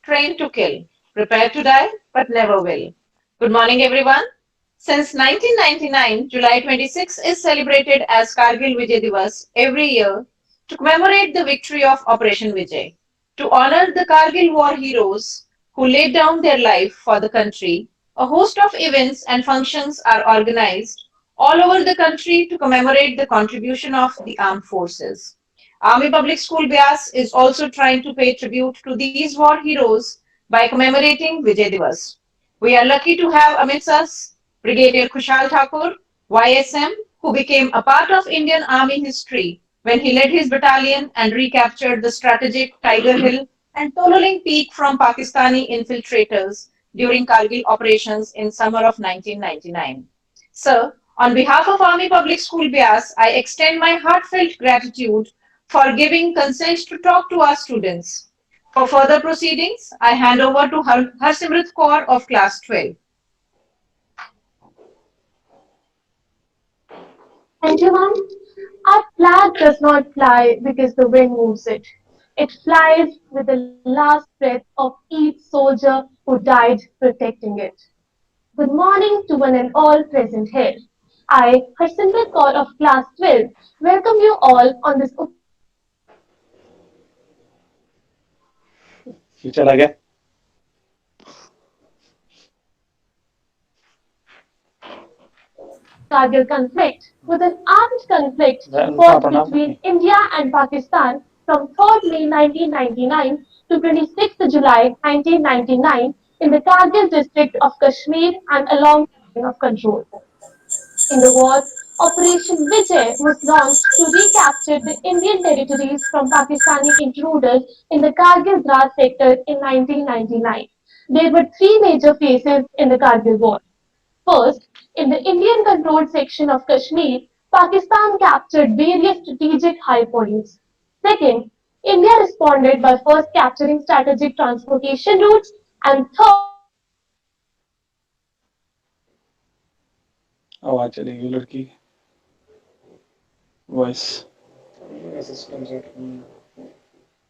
trained to kill, prepared to die, but never will. Good morning, everyone. Since 1999, July 26 is celebrated as Kargil Vijay Divas every year to commemorate the victory of Operation Vijay. To honor the Kargil war heroes who laid down their life for the country, a host of events and functions are organized all over the country to commemorate the contribution of the armed forces. Army Public School Bias is also trying to pay tribute to these war heroes by commemorating Vijay Divas. We are lucky to have amidst us Brigadier Kushal Thakur, YSM, who became a part of Indian Army history when he led his battalion and recaptured the strategic Tiger Hill and Tololing Peak from Pakistani infiltrators during Kargil operations in summer of 1999. Sir, on behalf of Army Public School Bias, I extend my heartfelt gratitude for giving consent to talk to our students. For further proceedings, I hand over to Harsimrit Kaur of Class 12. Gentlemen, our flag does not fly because the wind moves it. It flies with the last breath of each soldier who died protecting it. Good morning to one and all present here. I, Harsimrat Kaur of Class 12, welcome you all on this occasion to reflect on the Kargil conflict. ये चला गया Kargil conflict was an armed conflict उनका fought प्रणाम between India and Pakistan from 3rd May 1999 to 26th July 1999 in the Kargil district of Kashmir and along the line of control. In the war, Operation Vijay was launched to recapture the Indian territories from Pakistani intruders in the Kargil Dras sector in 1999. There were three major phases in the Kargil war. First, in the Indian controlled section of Kashmir, Pakistan captured various strategic high points. Second, India responded by first capturing strategic transportation routes, and third, India captured Kargil district of Kashmir. आवाज चली गई लड़की voice With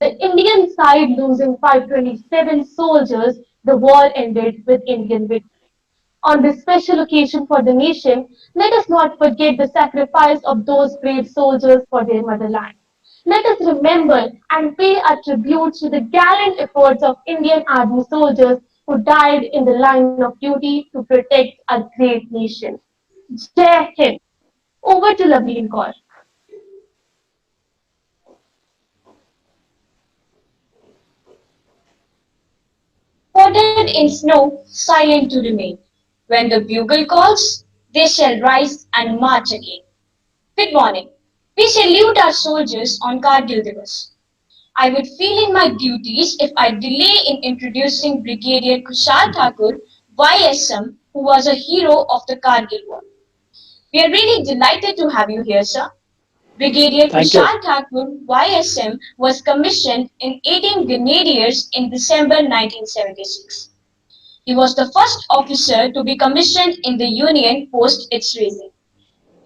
the Indian side losing 527 soldiers, the war ended with Indian victory. On this special occasion for the nation, let us not forget the sacrifice of those brave soldiers for their motherland. Let us remember and pay our tribute to the gallant efforts of Indian Army soldiers who died in the line of duty to protect our great nation. Jai Hind. Over to Laveen Kaur. Coated in snow, silent to remain. When the bugle calls, they shall rise and march again. Good morning. We salute our soldiers on Kargil Divas. I would feel in my duties if I delay in introducing Brigadier Kushal Thakur, YSM, who was a hero of the Kargil War. We are really delighted to have you here, sir. Brigadier thank you Kushal Thakur, YSM, was commissioned in 18 Grenadiers in December 1976. He was the first officer to be commissioned in the Union post its raising.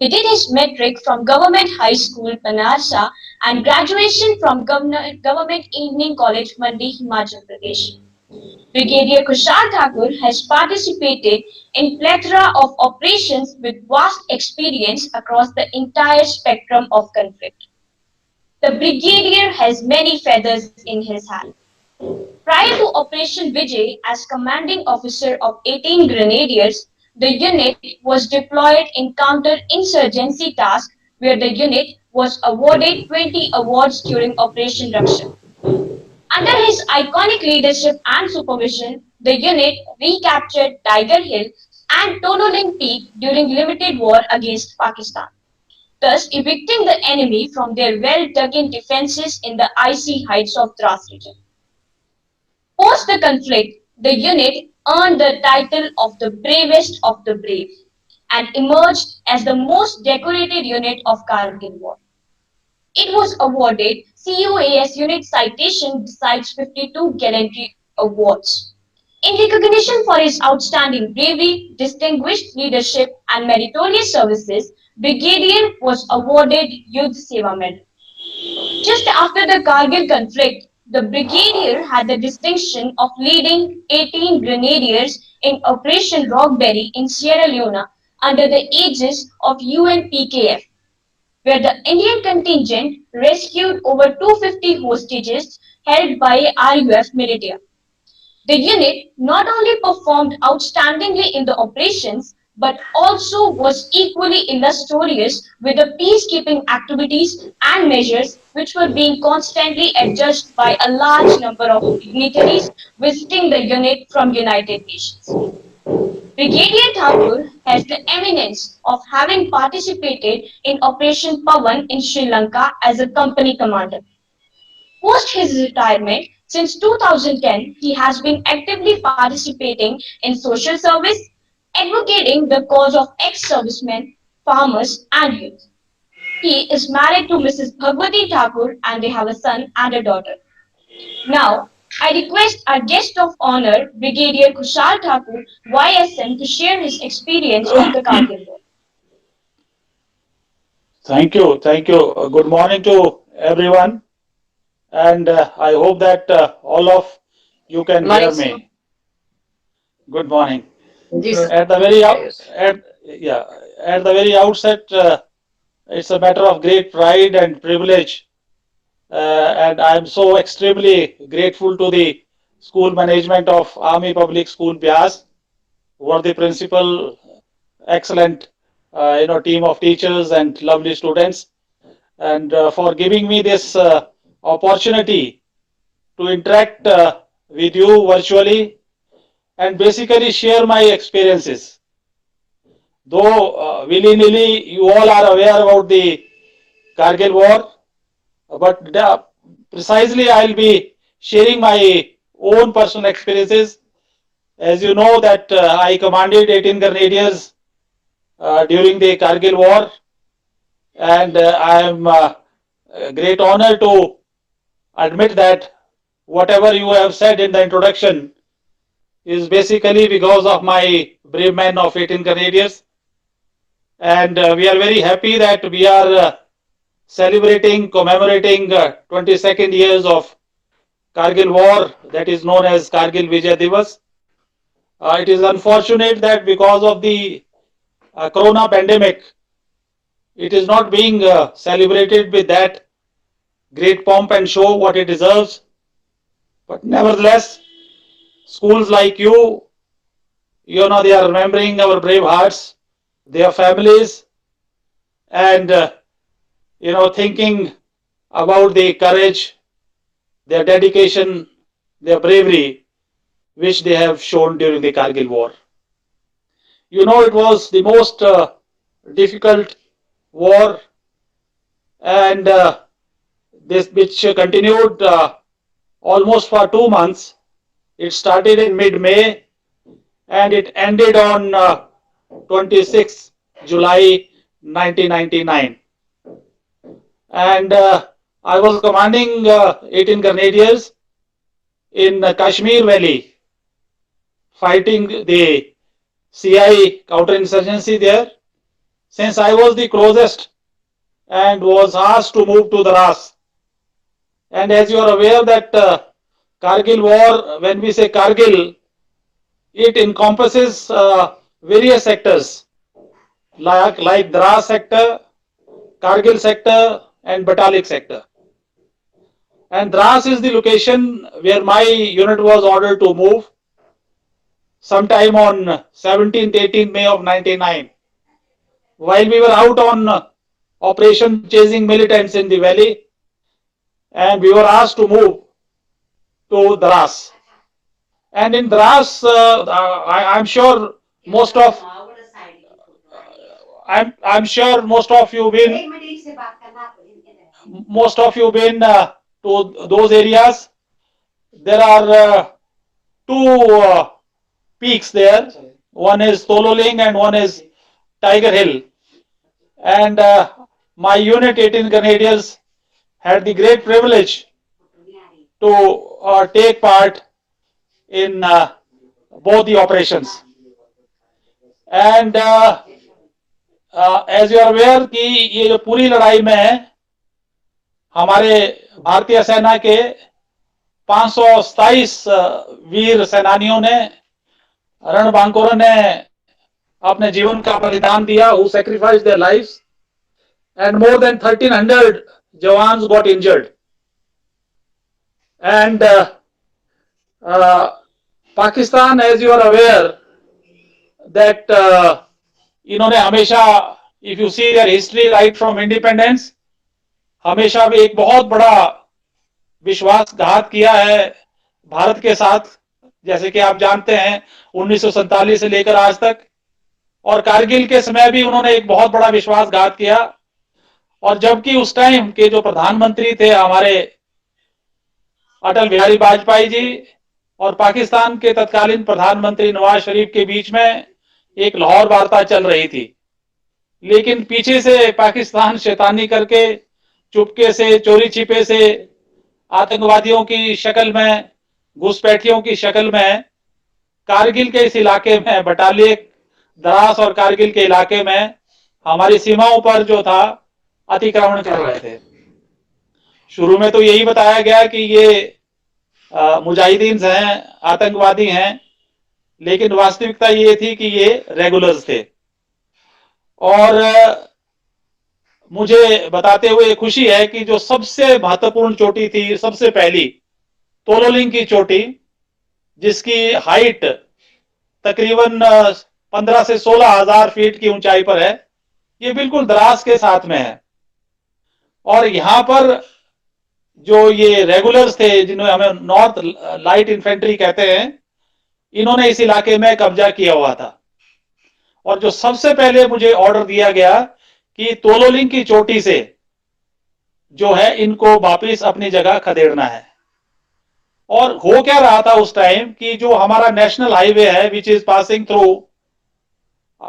He did his metric from Government High School, Banarsa, and graduation from Government Evening College, Mandi, Himachal Pradesh. Brigadier Kushal Thakur has participated in plethora of operations with vast experience across the entire spectrum of conflict. The brigadier has many feathers in his hat. Prior to Operation Vijay, as commanding officer of 18 Grenadiers, the unit was deployed in counter-insurgency task where the unit was awarded 20 awards during Operation Raksha. Under his iconic leadership and supervision, the unit recaptured Tiger Hill and Tonoling Peak during limited war against Pakistan, thus evicting the enemy from their well-dug-in defenses in the icy heights of Dras region. Post the conflict, the unit earned the title of the bravest of the brave and emerged as the most decorated unit of Kargil War. It was awarded CUAS Unit Citation besides 52 gallantry awards. In recognition for his outstanding bravery, distinguished leadership, and meritorious services, Brigadier was awarded Yudh Seva Medal. Just after the Kargil conflict, The brigadier had the distinction of leading 18 grenadiers in Operation Rockberry in Sierra Leone under the aegis of UNPKF, where the Indian contingent rescued over 250 hostages held by RUF militia. The unit not only performed outstandingly in the operations but also was equally illustrious with the peacekeeping activities and measures which were being constantly adjusted by a large number of dignitaries visiting the unit from United Nations. Brigadier Thakur has the eminence of having participated in Operation Pavan in Sri Lanka as a company commander. Post his retirement, since 2010, he has been actively participating in social service, advocating the cause of ex-servicemen, farmers, and youth. He is married to Mrs. Bhagwati Thakur and they have a son and a daughter. Now, I request our guest of honor, Brigadier Kushal Thakur, YSM, to share his experience of the Kargil War. Thank you. Thank you. Good morning to everyone. And I hope that all of you can Morning, hear sir. me. Good morning. Ji, sir. At the very at the very outset, it's a matter of great pride and privilege, and I am so extremely grateful to the school management of Army Public School Bias, who are the principal, excellent, team of teachers and lovely students, and for giving me this opportunity to interact with you virtually and basically share my experiences. Though willy-nilly you all are aware about the Kargil war, but precisely I'll be sharing my own personal experiences. As you know that I commanded 18 Grenadiers during the Kargil war, and I am a great honor to admit that whatever you have said in the introduction is basically because of my brave men of 18 Grenadiers. And we are very happy that we are celebrating, commemorating 22nd years of Kargil war, that is known as Kargil Vijay Divas. It is unfortunate that because of the corona pandemic, it is not being celebrated with that great pomp and show what it deserves. But nevertheless, schools like you, they are remembering our brave hearts, their families, and thinking about the courage, their dedication, their bravery, which they have shown during the Kargil war. It was the most difficult war, and this which continued almost for 2 months. It started in mid-May and it ended on 26 July 1999. And I was commanding 18 Grenadiers in Kashmir Valley, fighting the CI counterinsurgency there. Since I was the closest and was asked to move to Dras. And as you are aware that Kargil war, when we say Kargil, it encompasses various sectors like Dras sector, Kargil sector and Batalik sector. And Dras is the location where my unit was ordered to move sometime on 17th, 18th May of 99. While we were out on operation chasing militants in the valley, and we were asked to move to Dras. And in Dras, I'm sure most of you been to those areas. There are two peaks there. One is Tololing and one is Tiger Hill. And my unit 18 Grenadiers had the great privilege to take part in both the operations. And as you are aware कि ये जो पूरी लड़ाई में हमारे भारतीय सेना के 527 वीर सेनानियों ने, रणबांकुरों ने अपने जीवन का बलिदान दिया, who sacrificed their lives, and more than 1300 jawans got injured. And Pakistan, as you are aware, that इन्होंने हमेशा, if you see their history right from independence, हमेशा भी एक बहुत बड़ा विश्वासघात किया है भारत के साथ, जैसे कि आप जानते हैं 1947 से लेकर आज तक। और कारगिल के समय भी उन्होंने एक बहुत बड़ा विश्वासघात किया। और जबकि उस टाइम के जो प्रधानमंत्री थे हमारे अटल बिहारी वाजपेयी जी और पाकिस्तान के तत्कालीन प्रधानमंत्री नवाज शरीफ के बीच में एक लाहौर वार्ता चल रही थी, लेकिन पीछे से पाकिस्तान शैतानी करके चुपके से, चोरी छिपे से, आतंकवादियों की शक्ल में, घुसपैठियों की शक्ल में कारगिल के इस इलाके में, बटालिया, द्रास और कारगिल के इलाके में हमारी सीमाओं पर जो था अतिक्रमण कर रहे थे। शुरू में तो यही बताया गया कि ये मुजाहिदीन हैं, आतंकवादी हैं, लेकिन वास्तविकता ये थी कि ये रेगुलर्स थे। और मुझे बताते हुए खुशी है कि जो सबसे महत्वपूर्ण चोटी थी, सबसे पहली तोलोलिंग की चोटी, जिसकी हाइट तकरीबन 15 से 16 हजार फीट की ऊंचाई पर है, ये बिल्कुल द्रास के साथ में है। और यहां पर जो ये रेगुलर्स थे, जिन्हें हमें नॉर्थ लाइट इन्फेंट्री कहते हैं, इन्होंने इस इलाके में कब्जा किया हुआ था। और जो सबसे पहले मुझे ऑर्डर दिया गया कि तोलोलिंग की चोटी से जो है इनको वापिस अपनी जगह खदेड़ना है। और हो क्या रहा था उस टाइम कि जो हमारा नेशनल हाईवे है, which is passing through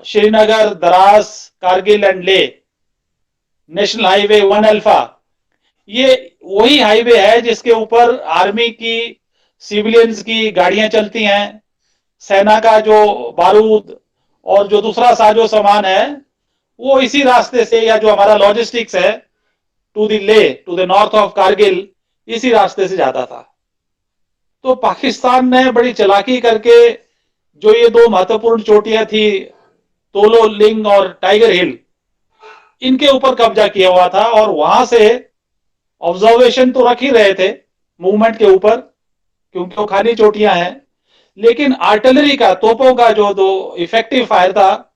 Srinagar, Dras, Kargil and ले, नेशनल हाईवे 1 अल्फा, ये वही हाईवे है जिसके ऊपर आर्मी की, सिविलियंस की गाड़ियां चलती हैं, सेना का जो बारूद और जो दूसरा साजो सामान है वो इसी रास्ते से, या जो हमारा लॉजिस्टिक्स है to the Leh, to the north of Kargil, इसी रास्ते से जाता था। तो पाकिस्तान ने बड़ी चालाकी करके जो ये दो महत्वपूर्ण चोटियां थी, तोलोलिंग और टाइगर हिल, इनके ऊपर कब्जा किया हुआ था। और वहां से ऑब्जर्वेशन तो रख ही रहे थे मूवमेंट के ऊपर, क्योंकि वो खाली चोटियां हैं, लेकिन आर्टिलरी का, तोपों का जो दो इफेक्टिव फायर था,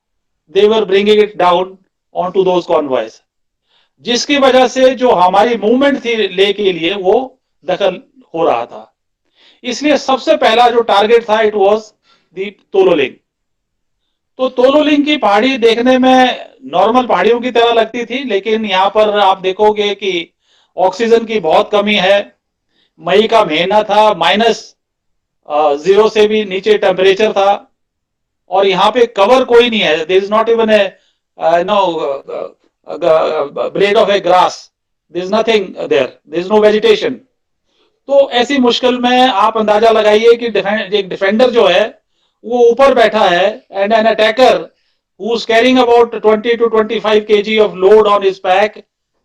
they were bringing it down on to those convoys, जिसकी वजह से जो हमारी मूवमेंट थी ले के लिए वो दखल हो रहा था। इसलिए सबसे पहला जो टारगेट था, इट वाज दी तोलोलिंग। तो तोलोलिंग की पहाड़ी देखने में नॉर्मल पहाड़ियों की तरह लगती थी, लेकिन यहां पर आप देखोगे कि ऑक्सीजन की बहुत कमी है। मई का महीना था, -0 से भी नीचे टेम्परेचर था, और यहाँ पे कवर कोई नहीं है। There is not even a blade of a grass, there is nothing there, there is no vegetation. तो ऐसी मुश्किल में आप अंदाजा लगाइए कि एक डिफेंडर जो है वो ऊपर बैठा है, and an attacker who is carrying about 20 to 25 kg of load on his back,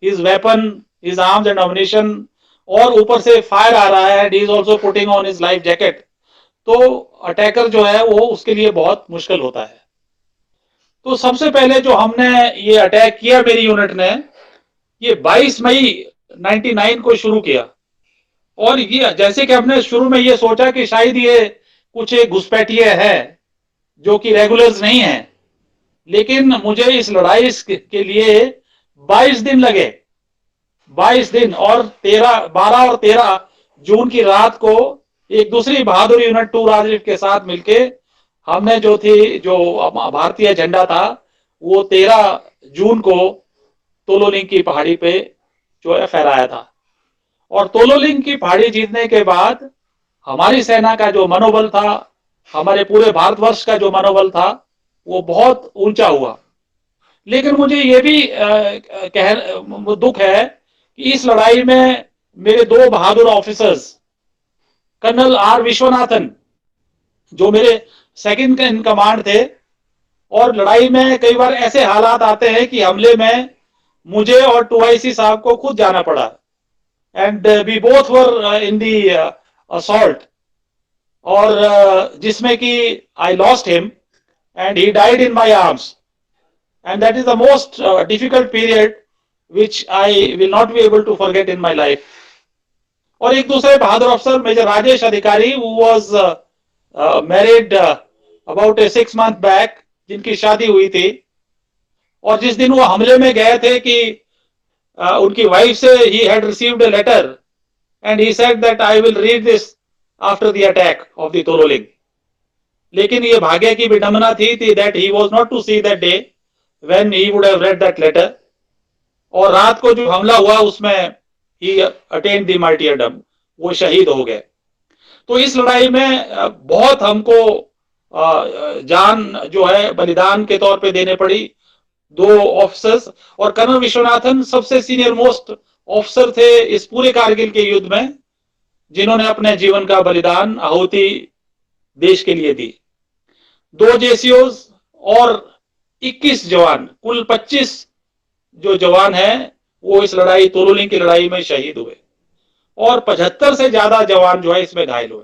his weapon, his arms and ammunition, और ऊपर से फायर आ रहा है, and he is also putting on his life jacket. तो अटैकर जो है वो उसके लिए बहुत मुश्किल होता है। तो सबसे पहले जो हमने ये अटैक किया मेरी यूनिट ने, ये 22 मई 99 को शुरू किया। और ये जैसे कि हमने शुरू में ये सोचा कि शायद ये कुछ एक घुसपैठिए है जो कि रेगुलर्स नहीं है, लेकिन मुझे इस लड़ाई के लिए 22 दिन लगे, 22 दिन। और 12 और 13 जून की रात को एक दूसरी बहादुर यूनिट 2 राजरीफ के साथ मिलके हमने जो भारतीय झंडा था वो 13 जून को तोलोलिंग की पहाड़ी पे जो है फहराया था। और तोलोलिंग की पहाड़ी जीतने के बाद हमारी सेना का जो मनोबल था, हमारे पूरे भारतवर्ष का जो मनोबल था, वो बहुत ऊंचा हुआ। लेकिन मुझे ये भी दुख है कि इस लड़ाई में मेरे 2 बहादुर ऑफिसर्स, कर्नल आर विश्वनाथन जो मेरे सेकंड इन कमांड थे, और लड़ाई में कई बार ऐसे हालात आते हैं कि हमले में मुझे और 2IC साहब को खुद जाना पड़ा, and we both were in the assault, और जिसमें कि I lost him and he died in my arms, and that is the most difficult period which I will not be able to forget in my life. और एक दूसरे बहादुर अफसर major Rajesh अधिकारी who was married about a 6 month back, जिनकी शादी हुई थी, और जिस दिन वो हमले में गए थे कि उनकी वाइफ से he had received a letter and he said that I will read this after the attack of the Tololing. लेकिन ये भाग्य की विडंबना थी that he was not to see that day when he would have read that letter. और रात को जो हमला हुआ उसमें he attained the martyrdom, वो शहीद हो गए. तो इस लड़ाई में बहुत हमको जान जो है बलिदान के तौर पे देने पड़ी. 2 ऑफिसर्स, और कर्नल विश्वनाथन सबसे सीनियर मोस्ट ऑफिसर थे इस पूरे कारगिल के युद्ध में, जिन्होंने अपने जीवन का बलिदान आहुति देश के लिए दी. 2 जेसीओज और 21 जवान, कुल 25 जो जवान हैं वो इस लड़ाई तोलोलिंग की लड़ाई में शहीद हुए, और 75 से ज्यादा जवान जो है इसमें घायल हुए.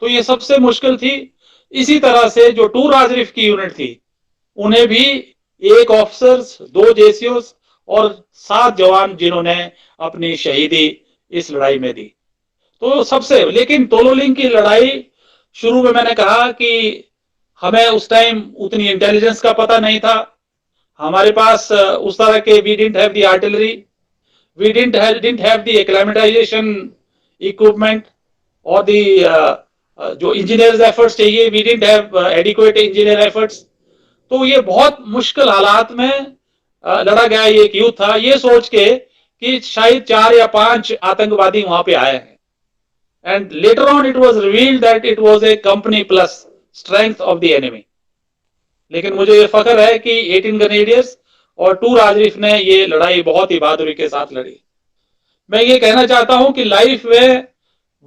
तो ये सबसे मुश्किल थी. इसी तरह से जो 2 राजरिफ की यूनिट थी उन्हें भी 1 ऑफिसर्स, 2 जेसीओस और 7 जवान जिन्होंने अपनी शहीदी इस लड़ाई में दी. तो सबसे, लेकिन तोलोलिंग की लड़ाई शुरू में मैंने कहा कि हमें उस टाइम उतनी इंटेलिजेंस का पता नहीं था. हमारे पास उस तरह के we didn't have the artillery, we didn't have the acclimatization equipment और द जो इंजीनियर्स एफर्ट्स चाहिए, we didn't have adequate engineer efforts. तो ये बहुत मुश्किल हालात में लड़ा गया ये एक युद्ध था, ये सोच के कि शायद 4 या 5 आतंकवादी वहां पे आए हैं. And later on it was revealed that it was a company plus strength of the enemy. लेकिन मुझे ये फख्र है कि 18 ग्रेनेडियर्स और 2 राजरिफ ने ये लड़ाई बहुत ही बहादुरी के साथ लड़ी. मैं ये कहना चाहता हूं कि लाइफ में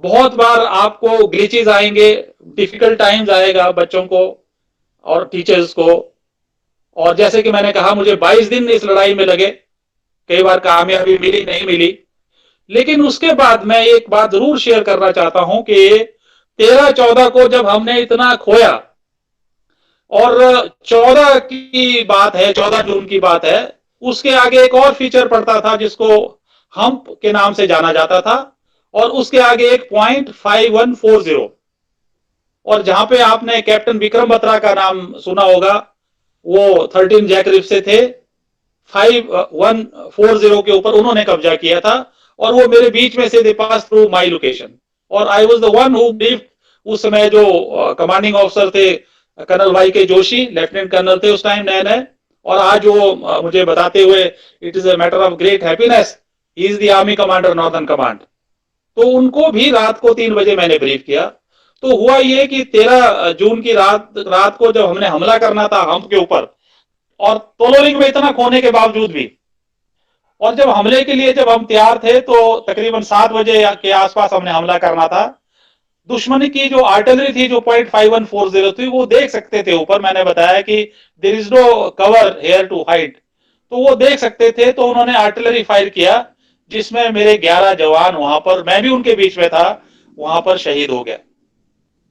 बहुत बार आपको ग्लिचेस आएंगे, डिफिकल्ट टाइम्स आएगा बच्चों को और टीचर्स को. और जैसे कि मैंने कहा, मुझे 22 दिन इस लड़ाई में लगे, कई बार कामयाबी मिली, नहीं मिली. लेकिन उसके बाद मैं एक बात जरूर शेयर करना चाहता हूं कि 13-14 को जब हमने इतना खोया, और 14 की बात है, 14 जून की बात है, उसके आगे एक और फीचर पड़ता था जिसको हम्प के नाम से जाना जाता था, और उसके आगे एक .5140, और जहां पे आपने कैप्टन विक्रम बत्रा का नाम सुना होगा, वो 13 जैकरिफ से थे. 5140 के ऊपर उन्होंने कब्जा किया था, और वो मेरे बीच में से दे पास थ्रू माय लोकेशन, और I was the one who briefed. उस समय जो कमांडिंग ऑफिसर थे कर्नल वाई के जोशी, लेफ्टिनेंट कर्नल थे उस टाइम नए नए, और आज वो मुझे बताते हुए it is a matter of great happiness, he is the army commander northern command. तो उनको भी रात को 3 बजे मैंने ब्रीफ किया. तो हुआ ये कि 13 जून की रात को जब हमने हमला करना था हम्प के ऊपर, और तोलोलिंग में इतना खोने के बावजूद भी, और जब हमले के लिए जब हम तैयार थे तो तकरीबन 7 बजे के आसपास हमने हमला करना था. दुश्मनी की जो आर्टिलरी थी, जो .5140 थी, वो देख सकते थे ऊपर. मैंने बताया कि there is no cover here to hide, तो वो देख सकते थे. तो उन्होंने आर्टिलरी फायर किया, जिसमें मेरे 11 जवान, वहां पर मैं भी उनके बीच में था, वहां पर शहीद हो गया.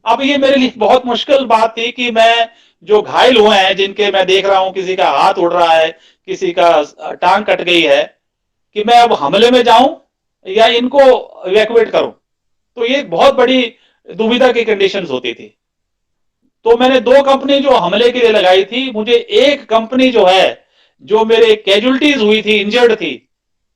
अब ये मेरे लिए बहुत मुश्किल बात थी कि मैं जो घायल हुए हैं, जिनके मैं देख रहा हूं किसी का हाथ उड़ रहा है, किसी का टांग कट गई है, कि मैं अब हमले में जाऊं या इनको इवैक्यूएट करूं. तो ये बहुत बड़ी दुविधा की कंडीशंस होती थी. तो मैंने 2 कंपनी जो हमले के लिए लगाई थी. मुझे एक कंपनी जो है, जो मेरे कैजुअलिटीज हुई थी, इंजर्ड थी,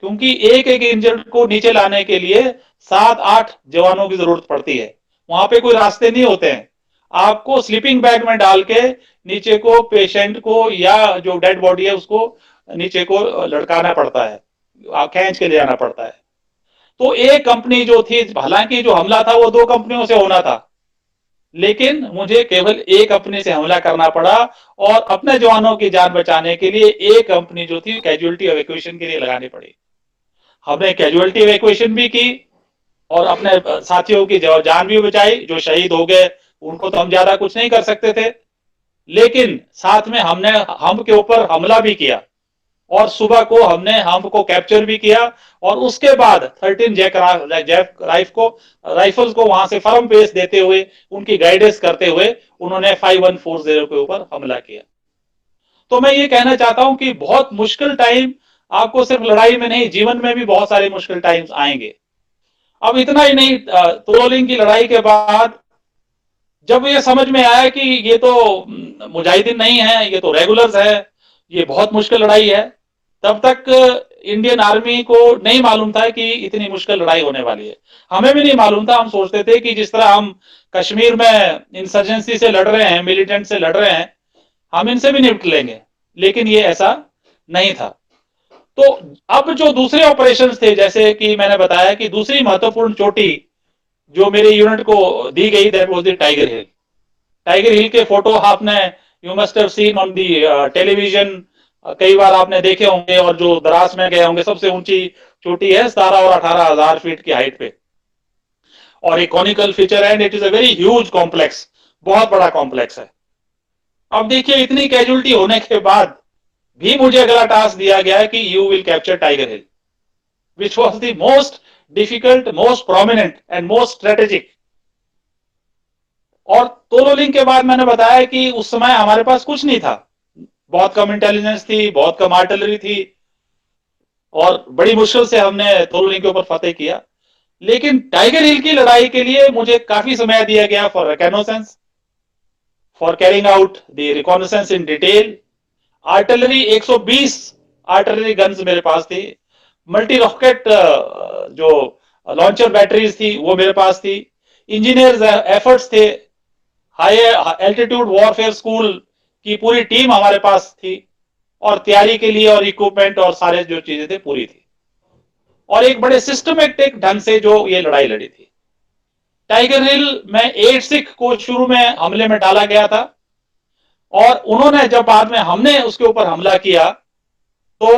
क्योंकि एक इंजर्ड को नीचे लाने के लिए 7-8 जवानों की जरूरत पड़ती है. वहां पे कोई रास्ते नहीं होते हैं. आपको स्लीपिंग बैग में डाल के नीचे को पेशेंट को, या जो डेड बॉडी है उसको नीचे को लटकाना पड़ता है, खींच के ले जाना पड़ता है. तो एक कंपनी जो थी, हालांकि जो हमला था वो 2 कंपनियों से होना था, लेकिन मुझे केवल एक कंपनी से हमला करना पड़ा, और अपने जवानों की जान बचाने के लिए एक कंपनी जो थी कैजुअलिटी इवैक्यूएशन के लिए लगानी पड़ी. हमने कैजुअलिटी इवैक्यूएशन भी की और अपने साथियों की जान भी बचाई. जो शहीद हो गए उनको तो हम ज्यादा कुछ नहीं कर सकते थे, लेकिन साथ में हमने हम के ऊपर हमला भी किया. और सुबह को हमने हमको कैप्चर भी किया और उसके बाद 13 जैक राइफल्स को वहां से फर्म पेस देते हुए उनकी गाइडेंस करते हुए उन्होंने 5140 के ऊपर हमला किया। तो मैं ये कहना चाहता हूं कि बहुत मुश्किल टाइम आपको सिर्फ लड़ाई में नहीं, जीवन में भी बहुत सारे मुश्किल टाइम्स आएंगे। अब इतना ही नहीं, तोलोलिंग की लड़ाई के बाद जब ये समझ में आया कि ये तो मुजाहिदीन नहीं है, ये तो रेगुलर्स है, ये बहुत मुश्किल लड़ाई है, तब तक इंडियन आर्मी को नहीं मालूम था कि इतनी मुश्किल लड़ाई होने वाली है। हमें भी नहीं मालूम था। हम सोचते थे कि जिस तरह हम कश्मीर में इंसर्जेंसी से लड़ रहे हैं, मिलिटेंट से लड़ रहे हैं, हम इनसे भी निपट लेंगे, लेकिन ये ऐसा नहीं था। तो अब जो दूसरे ऑपरेशंस थे, जैसे कि मैंने बताया कि दूसरी महत्वपूर्ण चोटी जो मेरे यूनिट को दी गई, that was the Tiger Hill. Tiger Hill के फोटो आपने, you must have seen on the television, कई बार आपने देखे होंगे, और जो द्रास में गए होंगे, सबसे ऊंची चोटी है 17 और 18,000 फीट की हाइट पे, और एक कॉनिकल फीचर है, it is a very huge complex, बहुत बड़ा कॉम्प्लेक्स है। अब देखिए, इतनी कैजुअलिटी होने के बाद भी मुझे अगला टास्क दिया गया है कि you will capture tiger hill, which was the most difficult, most prominent and most strategic. और तोलोलिंग के बाद मैंने बताया कि उस समय हमारे पास कुछ नहीं था, बहुत कम इंटेलिजेंस थी, बहुत कम आर्टिलरी थी, और बड़ी मुश्किल से हमने तोलोलिंग के ऊपर फतेह किया। लेकिन टाइगर हिल की लड़ाई के लिए मुझे काफी समय दिया गया for reconnaissance, for carrying out the reconnaissance in detail. Artillery 120 artillery guns मेरे पास थी, मल्टी रॉकेट जो लॉन्चर बैटरीज थी वो मेरे पास थी, इंजीनियर्स एफर्ट्स थे, हाई एल्टीट्यूड वॉरफेयर स्कूल की पूरी टीम हमारे पास थी, और तैयारी के लिए और इक्विपमेंट और सारे जो चीजें थे पूरी थी, और एक बड़े सिस्टमेटिक ढंग से जो ये लड़ाई लड़ी थी। टाइगर हिल में 8 सिख को शुरू में हमले में डाला गया था, और उन्होंने जब बाद में हमने उसके ऊपर हमला किया तो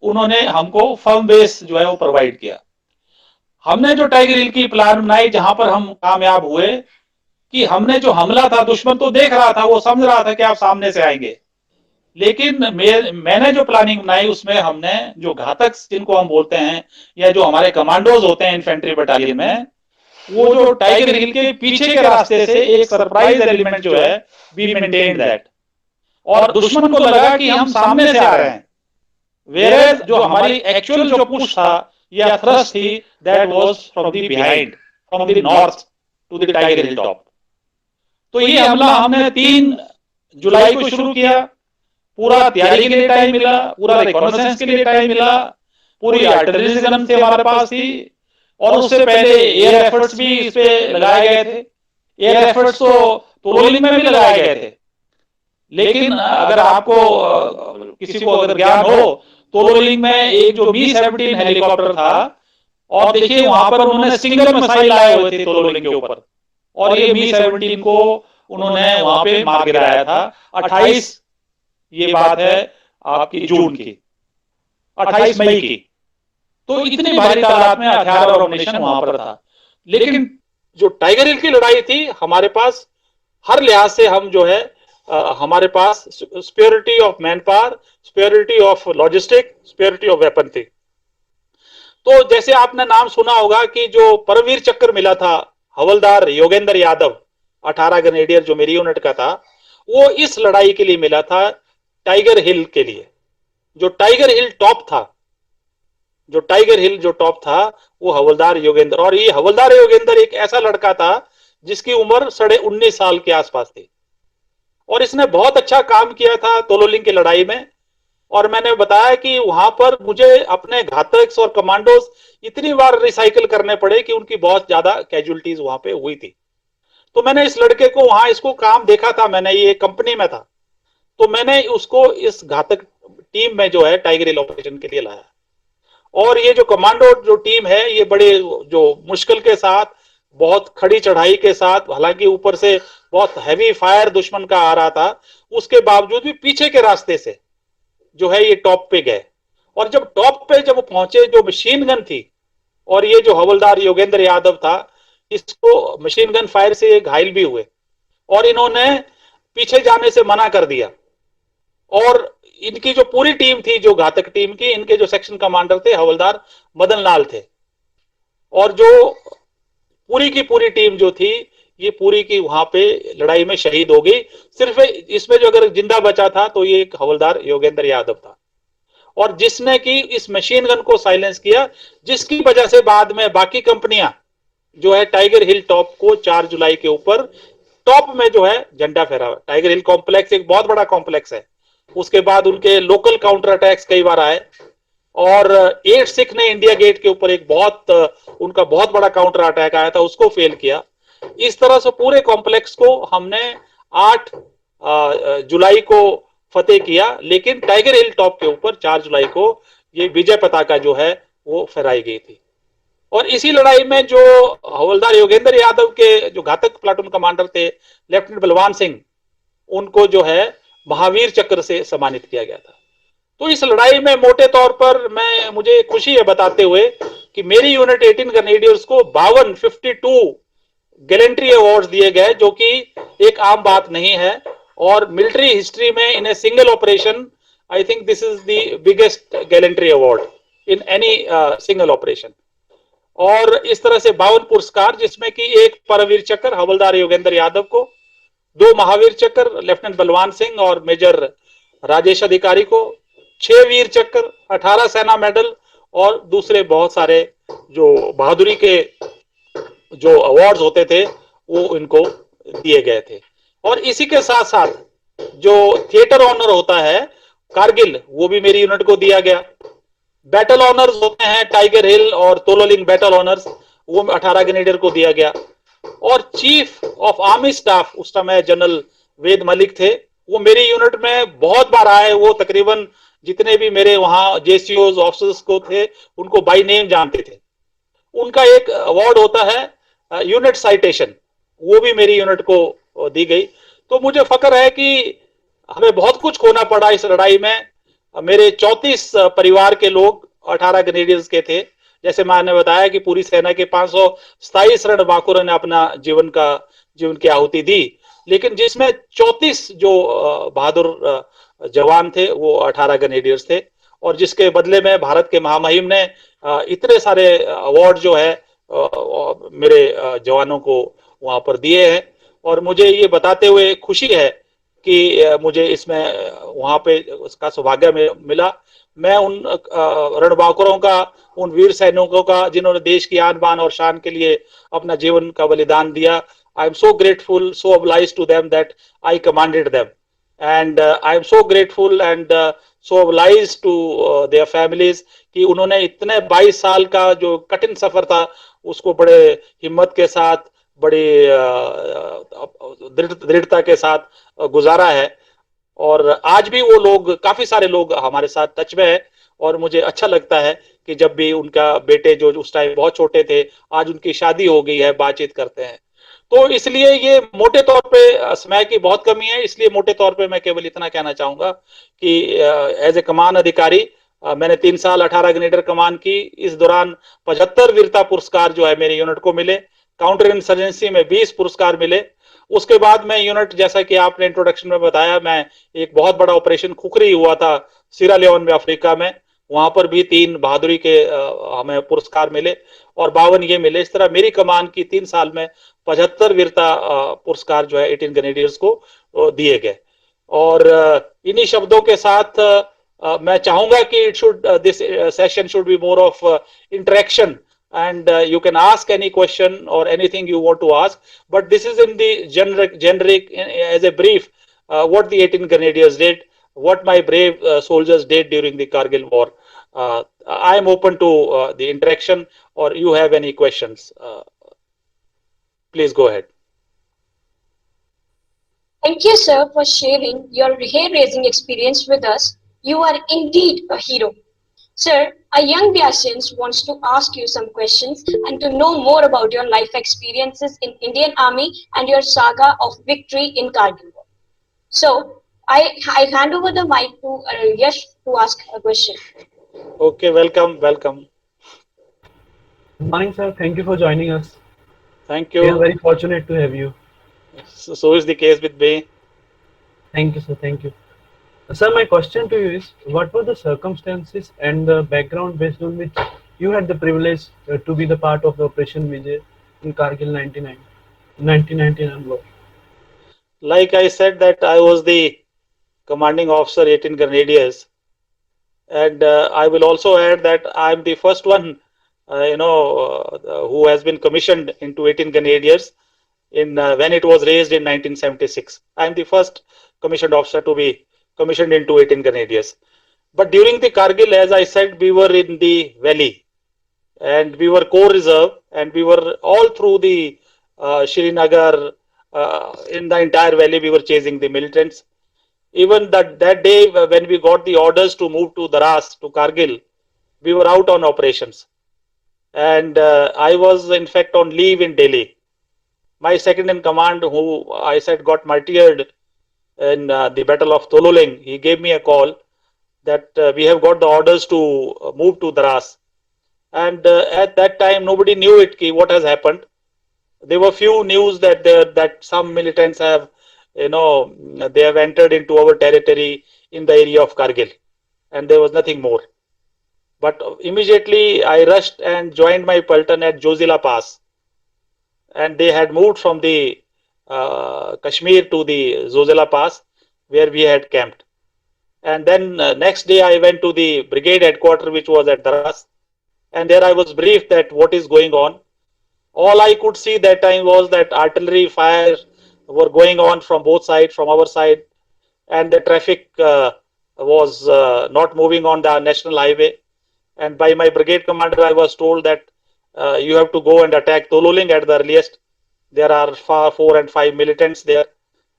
उन्होंने हमको फर्म बेस जो है वो प्रोवाइड किया। हमने जो टाइगर हिल की प्लान बनाई, जहां पर हम कामयाब हुए कि हमने जो हमला था, दुश्मन तो देख रहा था, वो समझ रहा था कि आप सामने से आएंगे, लेकिन मैंने जो प्लानिंग बनाई उसमें हमने जो घातक जिनको हम बोलते हैं, या जो हमारे कमांडोज होते हैं इन्फेंट्री बटालियन में, वो जो टाइगर हिल के पीछे के रास्ते से एक सरप्राइज एलिमेंट जो है, वी मेंटेन दैट, और दुश्मन को लगा कि हम सामने से आ रहे हैं, वेयर जो हमारी एक्चुअल जो पुश था या थ्रस्ट थी, that was from the behind, from the north to the Tiger Hill top. तो ये हमला हमने 3 जुलाई को शुरू किया। पूरा तैयारी के लिए टाइम मिला, पूरा रिकॉग्निसेंस के लिए टाइम मिला, पूरी आर्टिलरी गन से हमारे पास थी, और उससे पहले एयर एफर्ट्स भी इस पे लगाए गए थे। एयर एफर्ट्स तो तोलोलिंग में भी लगाए गए थे, लेकिन अगर आपको किसी को अगर ज्ञान हो, तोलोलिंग में एक जो मी-17 हेलीकॉप्टर था, और देखिए वहां पर उन्होंने सिंगल मिसाइल लाए हुए थे तोलोलिंग के ऊपर, और ये मी-17 को उन्होंने वहां पे मार गिराया था। 28, ये बात है आपकी जून की, 28 मई की। तो इतनी भारी तादाद में हथियार और अम्युनिशन वहां पर था। लेकिन जो टाइगर हिल की लड़ाई थी, हमारे पास हर लिहाज से हम जो है हमारे पास sparsity of manpower, sparsity of logistic, sparsity of weapon थी। तो जैसे आपने नाम सुना होगा कि जो परमवीर चक्र मिला था हवलदार योगेंद्र यादव, 18 ग्रेनेडियर जो मेरी यूनिट का था, वो इस लड़ाई के लिए मिला था टाइगर हिल के लिए। जो टाइगर हिल टॉप था, जो टाइगर हिल जो टॉप था, वो हवलदार योगेंद्र, और ये हवलदार योगेंद्र एक ऐसा लड़का था जिसकी उम्र 19.5 साल के आसपास थी, और इसने बहुत अच्छा काम किया था तोलोलिंग की लड़ाई में। और मैंने बताया कि वहां पर मुझे अपने घातक और कमांडोज इतनी बार रिसाइकिल करने पड़े कि उनकी बहुत ज्यादा कैजुअलिटीज वहां पे हुई थी। तो मैंने इस लड़के को वहां इसको काम देखा था, मैंने ये कंपनी में था, तो मैंने उसको इस घातक टीम में जो है टाइगर हिल ऑपरेशन के लिए लाया। और ये जो कमांडो जो टीम है, ये बड़े जो मुश्किल के साथ, बहुत खड़ी चढ़ाई के साथ, हालांकि ऊपर से बहुत हैवी फायर दुश्मन का आ रहा था, उसके बावजूद भी पीछे के रास्ते से जो है ये टॉप पे गए। और जब टॉप पे जब पहुंचे, जो मशीन गन थी, और ये जो हवलदार योगेंद्र यादव था, इसको मशीन गन फायर से घायल भी हुए, और इन्होंने पीछे जाने से मना कर दिया। और इनकी जो पूरी टीम थी, जो घातक टीम की, इनके जो सेक्शन कमांडर थे हवलदार मदन लाल थे, और जो पूरी की पूरी टीम जो थी ये पूरी की वहां पे लड़ाई में शहीद हो गई। सिर्फ इसमें जो अगर जिंदा बचा था तो ये एक हवलदार योगेंद्र यादव था, और जिसने कि इस मशीन गन को साइलेंस किया, जिसकी वजह से बाद में बाकी कंपनियां जो है टाइगर हिल टॉप को 4 जुलाई के ऊपर टॉप में जो है झंडा फहरा। टाइगर हिल कॉम्प्लेक्स एक बहुत बड़ा कॉम्प्लेक्स है, उसके बाद उनके लोकल काउंटर अटैक्स कई बार आए, और 8 सिख ने इंडिया गेट के ऊपर एक उनका बहुत बड़ा काउंटर अटैक आया था, उसको फेल किया। इस तरह से पूरे कॉम्प्लेक्स को हमने 8 जुलाई को फतेह किया, लेकिन टाइगर हिल टॉप के ऊपर 4 जुलाई को ये विजय पताका जो है वो फहराई गई थी। और इसी लड़ाई में जो हवलदार योगेंद्र यादव के जो घातक प्लाटून कमांडर थे लेफ्टिनेंट बलवान सिंह, उनको जो है महावीर चक्र से सम्मानित किया गया था। तो इस लड़ाई में मोटे तौर पर मुझे खुशी है बताते हुए कि मेरी यूनिट 18 ग्रेनेडियर्स को 52 गैलेंट्री अवार्ड्स दिए गए, जो कि एक आम बात नहीं है, और मिलिट्री हिस्ट्री में in a single operation I think this is the biggest gallantry award in any single operation. और इस तरह से 52 पुरस्कार, जिसमें कि एक परमवीर चक्र हवलदार योगेंद्र यादव को, 2 महावीर चक्र लेफ्टिनेंट बलवान सिंह और मेजर राजेश अधिकारी को, 6 वीर चक्र, 18 सेना मेडल और दूसरे बहुत सारे जो बहादुरी के जो अवार्ड्स होते थे वो इनको दिए गए थे। और इसी के साथ साथ जो थिएटर ऑनर होता है कारगिल, वो भी मेरी यूनिट को दिया गया। बैटल ऑनर्स होते हैं टाइगर हिल और तोलोलिंग बैटल ऑनर्स, वो 18 ग्रेनेडियर को दिया गया। और चीफ ऑफ आर्मी स्टाफ उस समय जनरल वेद मलिक थे, वो मेरी यूनिट में बहुत बार आए। वो तकरीबन जितने भी मेरे वहां जेसीओज ऑफिसर्स को थे उनको बाय नेम जानते थे। उनका एक अवार्ड होता है यूनिट साइटेशन, वो भी मेरी यूनिट को दी गई। तो मुझे फक्र है कि हमें बहुत कुछ खोना पड़ा इस लड़ाई में। मेरे 34 परिवार के लोग 18 ग्रेनेडियर्स के थे। जैसे मैंने बताया कि पूरी सेना के 527 रणबांकुरों ने अपना जीवन की आहुति दी, लेकिन जिसमें 34 जो बहादुर जवान थे वो 18 ग्रेनेडियर्स थे, और जिसके बदले में भारत के महामहिम ने इतने सारे अवार्ड जो है मेरे जवानों को वहां पर दिए हैं। और मुझे ये बताते हुए खुशी है कि मुझे इसमें वहां पे उसका सौभाग्य मिला। मैं उन रणबांकुरों का, उन वीर सैनिकों का जिन्होंने देश की आन बान और शान के लिए अपना जीवन का बलिदान दिया, I am so grateful, so obliged to them that I commanded them, and I am so grateful and so obliged to their families कि उन्होंने इतने 22 साल का जो कठिन सफर था उसको बड़े हिम्मत के साथ, बड़ी दृढ़ता के साथ गुजारा है। और आज भी वो लोग, काफी सारे लोग हमारे साथ टच में है, और मुझे अच्छा लगता है कि जब भी उनका बेटे जो उस टाइम बहुत छोटे थे, आज उनकी शादी हो गई है, बातचीत करते हैं। तो इसलिए ये मोटे तौर पे समय की बहुत कमी है, इसलिए मोटे तौर पे मैं केवल इतना कहना चाहूंगा कि एज ए कमान अधिकारी मैंने 3 साल 18 ग्रेनेडियर कमान की। इस दौरान 75 वीरता पुरस्कार जो है मेरी यूनिट को मिले, काउंटर इंसर्जेंसी में 20 पुरस्कार मिले। उसके बाद मैं यूनिट, जैसा कि आपने इंट्रोडक्शन में बताया, मैं एक बहुत बड़ा ऑपरेशन खुखरी हुआ था सीरा लियोन में, अफ्रीका में, वहां पर भी 3 बहादुरी के हमें पुरस्कार मिले और 52 ये मिले। इस तरह मेरी कमान की 3 साल में 75 वीरता पुरस्कार जो है 18 ग्रेनेडियर्स को दिए गए। और इन्हीं शब्दों के साथ मैं चाहूंगा कि this session should be more of interaction, and you can ask any question or anything you want to ask, but this is in the generic as a brief what the 18 Grenadiers did, what my brave soldiers did during the Kargil war. I am open to the interaction, or you have any questions, please go ahead. Thank you, sir, for sharing your hair-raising experience with us. You are indeed a hero. Sir, a young Vyasians wants to ask you some questions and to know more about your life experiences in Indian Army and your saga of victory in Kargil war. So, I hand over the mic to Yash to ask a question. Okay, welcome. Good morning, sir. Thank you for joining us. Thank you. We are very fortunate to have you. So is the case with me. Thank you, sir. Thank you. Sir, my question to you is, what were the circumstances and the background based on which you had the privilege to be the part of the Operation Vijay in Kargil 1999 war? Like I said that I was the commanding officer 18 Grenadiers, and I will also add that I'm the first one, who has been commissioned into 18 Grenadiers in when it was raised in 1976. I'm the first commissioned officer to be commissioned into 18 Grenadiers. But during the Kargil, as I said, we were in the valley and we were core reserve and we were all through the Srinagar, in the entire valley, we were chasing the militants. Even that day when we got the orders to move to Daras, to Kargil, we were out on operations. And I was in fact on leave in Delhi. My second in command, who I said got martyred in the Battle of Tololing, he gave me a call that we have got the orders to move to Daras. And at that time, nobody knew it, what has happened. There were few news that some militants have, they have entered into our territory in the area of Kargil, and there was nothing more. But immediately I rushed and joined my platoon at Jozila Pass, and they had moved from the Kashmir to the Zozela Pass, where we had camped. And then next day I went to the brigade headquarters, which was at Daras, and there I was briefed that what is going on. All I could see that time was that artillery fire were going on from both sides, from our side, and the traffic was not moving on the national highway. And by my brigade commander, I was told that you have to go and attack Tololing at the earliest. There are 4 and 5 militants there,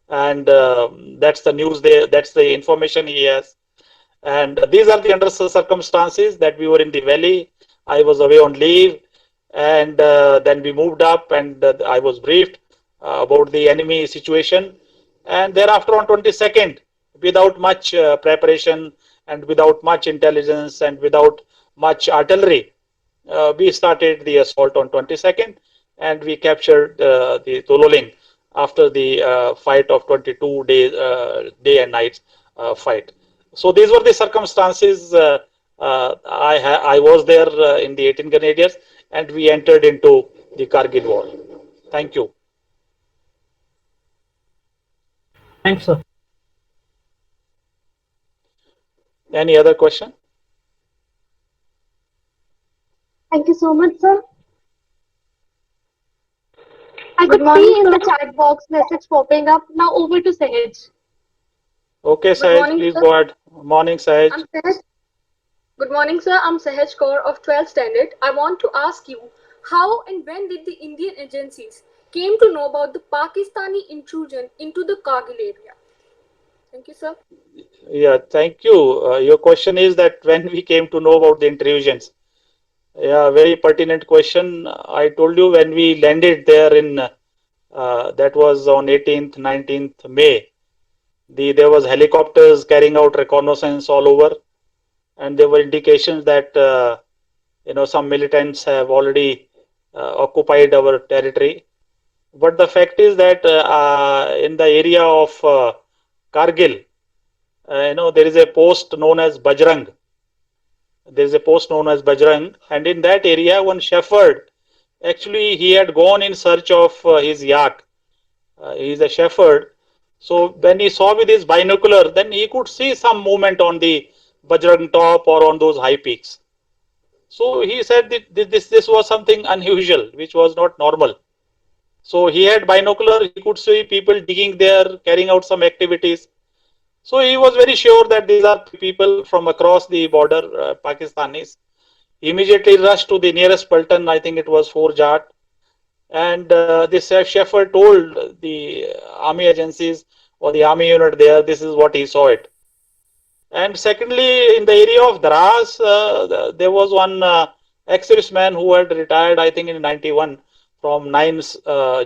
and that's the news there. That's the information he has. And these are the under circumstances that we were in the valley. I was away on leave, and then we moved up, and I was briefed about the enemy situation. And thereafter, on 22nd, without much preparation and without much intelligence and without much artillery, we started the assault on 22nd, and we captured the Tololing after the fight of 22 days, day and night fight. So these were the circumstances. I was there in the 18 Grenadiers, and we entered into the Kargil war. Thank you. Thanks, sir. Any other question? Thank you so much, sir. I Good could morning, see in the sir. chat box message popping up. Now over to Sahej. Okay, Good Sahaj, morning, please sir. go ahead. Morning, Sahaj. I'm Sahaj. Good morning, sir. I'm Sahaj Kaur of 12th standard. I want to ask you, how and when did the Indian agencies came to know about the Pakistani intrusion into the Kargil area? Thank you, sir. Yeah, thank you. Your question is that when we came to know about the intrusions. Yeah, very pertinent question. I told you when we landed there in that was on 18th, 19th May. There was helicopters carrying out reconnaissance all over, and there were indications that some militants have already occupied our territory. But the fact is that in the area of Kargil, there is a post known as Bajrang. There is a post known as Bajrang, and in that area, one shepherd, actually, he had gone in search of his yak. He is a shepherd. So when he saw with his binocular, then he could see some movement on the Bajrang top or on those high peaks. So he said that this was something unusual, which was not normal. So he had binocular, he could see people digging there, carrying out some activities. So he was very sure that these are people from across the border, Pakistanis. He immediately rushed to the nearest platoon, I think it was Fort Jat, and this shepherd told the army agencies or the army unit there, this is what he saw it. And secondly, in the area of Dras, there was one ex-serviceman who had retired, I think in 91 from Nines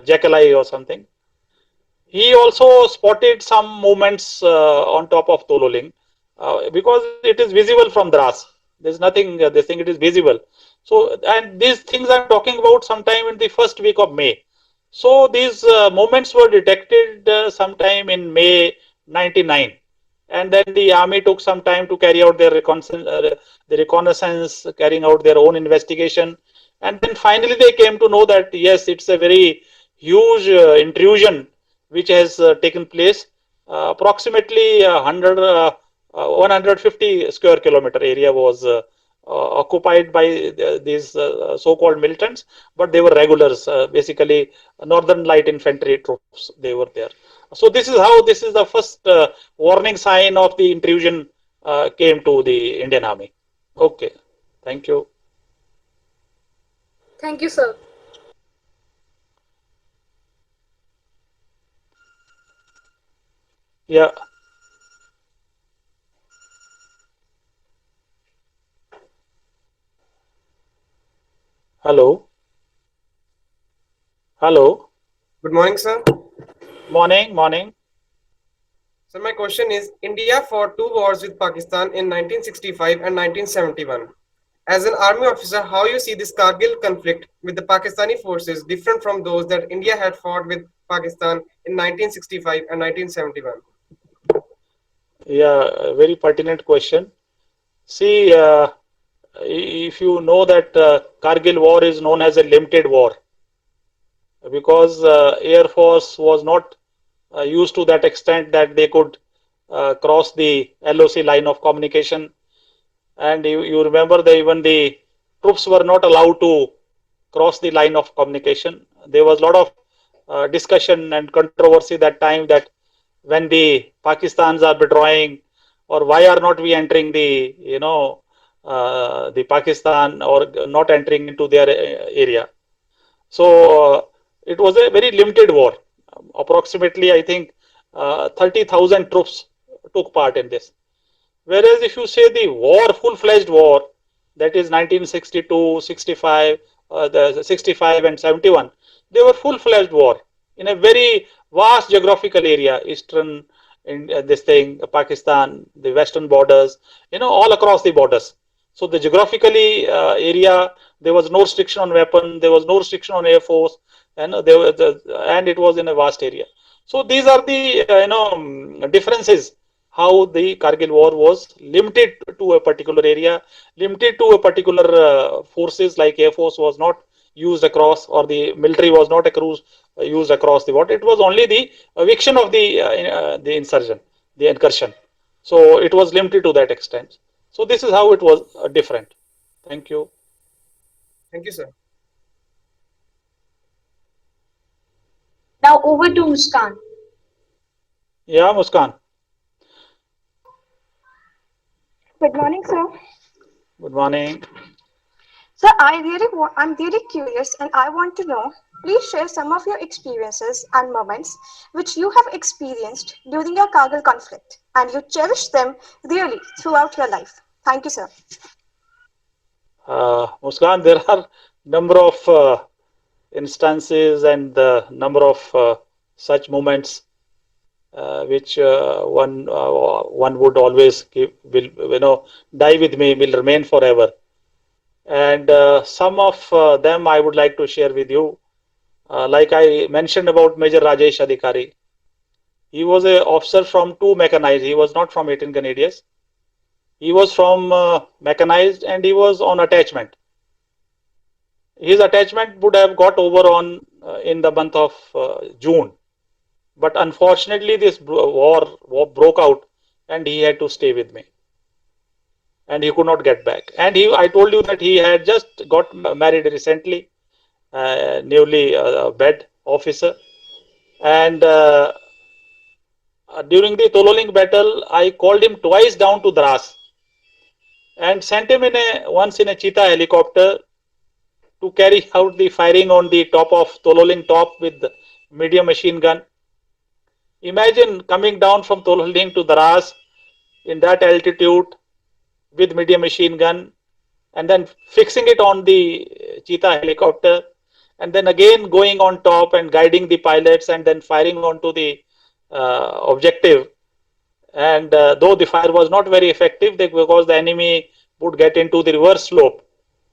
Jekyll or something. He also spotted some movements on top of Tololing because it is visible from Dras. There's nothing, they think it is visible. So, and these things I'm talking about sometime in the first week of May. So these movements were detected sometime in May 99. and then the army took some time to carry out their reconnaissance, carrying out their own investigation, and then finally they came to know that yes, it's a very huge intrusion which has taken place. Approximately 150 square kilometer area was occupied by these so-called militants, but they were regulars, basically Northern Light Infantry troops. They were there. So this is the first warning sign of the intrusion came to the Indian Army. Okay, thank you. Thank you, sir. Yeah. Hello. Hello. Good morning, sir. Morning. Morning. So my question is, India fought two wars with Pakistan in 1965 and 1971. As an army officer, how you see this Kargil conflict with the Pakistani forces different from those that India had fought with Pakistan in 1965 and 1971? Yeah, a very pertinent question. See, if you know that Kargil war is known as a limited war, because Air Force was not used to that extent that they could cross the LOC line of communication. And you remember that even the troops were not allowed to cross the line of communication. There was a lot of discussion and controversy that time that when the Pakistans are withdrawing, or why are not we entering the the Pakistan, or not entering into their area. So it was a very limited war. Approximately, I think 30,000 troops took part in this. Whereas if you say the war, full-fledged war, that is 1962, 65, the 65 and 71, they were full-fledged war in a very vast geographical area, eastern in this thing, Pakistan, the western borders, all across the borders. So the geographically area, there was no restriction on weapon, there was no restriction on air force, and and it was in a vast area. So these are the differences, how the Kargil war was limited to a particular area, limited to a particular forces, like Air Force was not used across, or the military was not used across the border. It was only the eviction of the insurgent, the incursion. So it was limited to that extent. So this is how it was different. Thank you. Thank you, sir. Now over to Muskan. Yeah, Muskan. Good morning, sir. Good morning. Sir, I'm really curious and I want to know. Please share some of your experiences and moments which you have experienced during your Kargil conflict and you cherish them really throughout your life. Thank you, sir. Muskan, there are number of instances and the number of such moments which one would always keep, will die with me, will remain forever. And some of them I would like to share with you. Like I mentioned about Major Rajesh Adhikari. He was an officer from 2 mechanized. He was not from 18 Grenadiers. He was from mechanized, and he was on attachment. His attachment would have got over on in the month of June. But unfortunately, this war broke out, and he had to stay with me. And he could not get back. And I told you that he had just got married recently, newly wed officer. And during the Tololing battle, I called him twice down to Dras and sent him once in a Cheetah helicopter to carry out the firing on the top of Tololing top with medium machine gun. Imagine coming down from Tololing to Dras in that altitude with medium machine gun, and then fixing it on the Cheetah helicopter, and then again going on top and guiding the pilots, and then firing onto the objective. And though the fire was not very effective, because the enemy would get into the reverse slope,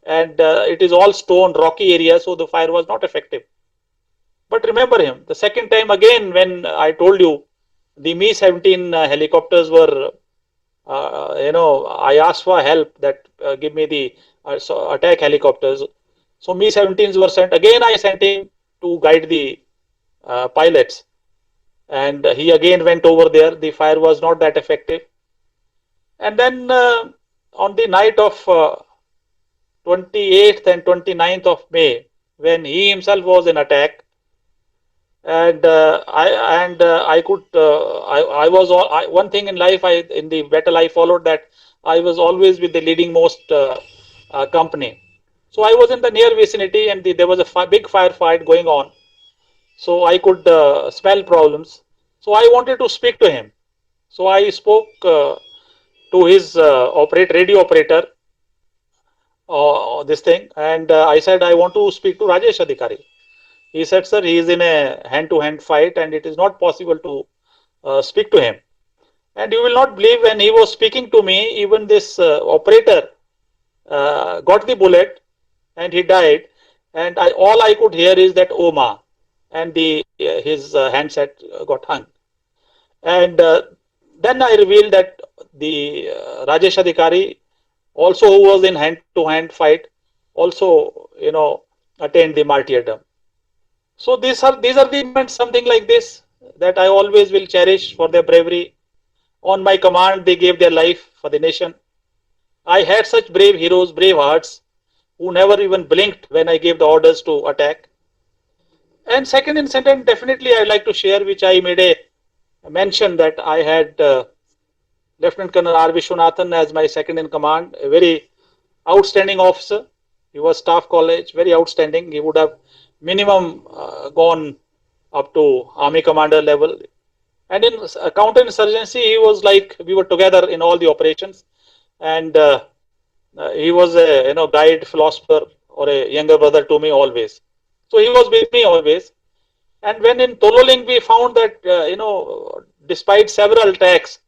and it is all stone, rocky area, so the fire was not effective. But remember him, the second time again, when I told you the Mi-17 helicopters were, I asked for help that give me the attack helicopters. So Mi-17s were sent. Again, I sent him to guide the pilots. And he again went over there. The fire was not that effective. And then on the night of 28th and 29th of May, when he himself was in attack, and I could I was all one thing in life, in the battle I followed that I was always with the leading most company. So I was in the near vicinity, and there was a big firefight going on. So I could smell problems. So I wanted to speak to him. So I spoke to his radio operator, this thing, and I said I want to speak to Rajesh Adhikari. He said, sir, he is in a hand-to-hand fight and it is not possible to speak to him. And you will not believe, when he was speaking to me, even this operator got the bullet and he died. And all I could hear is that Oma, and his handset got hung. And then I revealed that the Rajesh Adhikari, also who was in hand-to-hand fight, also attained the martyrdom. So these are the moments, something like this, that I always will cherish for their bravery. On my command, they gave their life for the nation. I had such brave heroes, brave hearts, who never even blinked when I gave the orders to attack. And second incident, definitely I'd like to share, which I made a mention, that I had Lieutenant Colonel R. Vishwanathan as my second in command, a very outstanding officer. He was staff college, very outstanding. He would have minimum gone up to army commander level. And in counterinsurgency, he was like, we were together in all the operations. And he was a guide, philosopher, or a younger brother to me always. So he was with me always. And when in Tololing we found that, despite several attacks,